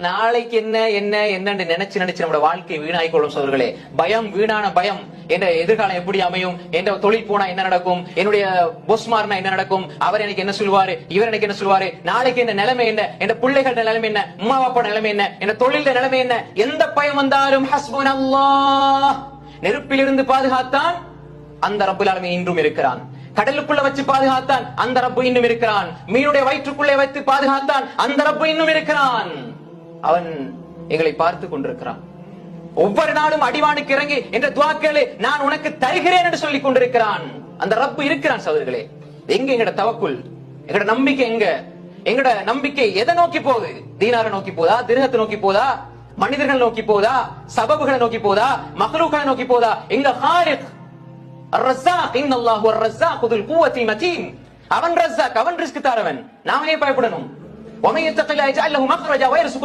நாளைக்கு என்ன என்ன என்னன்னு நினைச்சு நம்மளோட வாழ்க்கை வீணாய்க்கொள்ளும் சோதர்களே. பயம், வீணான பயம். என் எதிர்காலம் எப்படி அமையும், என் தொழில் போனா என்ன நடக்கும், என்னுடைய பொஸ்மார்னா என்ன நடக்கும், அவர் எனக்கு என்ன சொல்லுவாரு, இவர் எனக்கு என்ன சொல்லுவாரு, நாளைக்கு என்ன நிலைமை என்ன, என் பிள்ளைகளோட நிலைமை என்ன, அம்மா அப்பா நிலைமை என்ன, என் தொழில நிலைமை என்ன, எந்த பயம் வந்தாலும் ஹஸ்புனல்லாஹ், நெருப்பிலிருந்து பாதுகாத்தான் அந்த ரப்புல் ஆலமீன் இன்றும் இருக்கிறான். கடலுக்குள்ள வச்சு பாதுகாத்தான் அந்த ரப்பு இன்னும் இருக்கிறான். மீனுடைய வயிற்றுக்குள்ளே வைத்து பாதுகாத்தான் அந்த ரப்பு இன்னும் இருக்கிறான். அவன் எங்களை பார்த்து கொண்டிருக்கிறான். ஒவ்வொரு நாளும் அடிவானுக்கு இறங்கி என்ற துவாக்களே நான் உனக்கு தருகிறேன் என்று சொல்லிக் கொண்டிருக்கிறான். அந்த ரப்பு இருக்கிறான். சகோதரர்களே, எங்க எங்கட தவக்குல், எங்கட நம்பிக்கை எங்க? எங்கட நம்பிக்கை எதை நோக்கி போகுது? தீனாரை நோக்கி போதா, திருகத்தை நோக்கி போதா, மனிதர்கள் நோக்கி போதா, சபபுகளை நோக்கி போதா, மக்லூக்களை நோக்கி போதா? எங்க ஹாலிக் அர்-ரஸாக், இன்னல்லாஹு அர்-ரஸாக் துல் குவத்தில் மதீன். அவன் ரஸாக், அவன் ரிஸ்க் தரவன். நாமே பயப்படணும். ومن يتق الله يجعل له مخرجا ويرزقه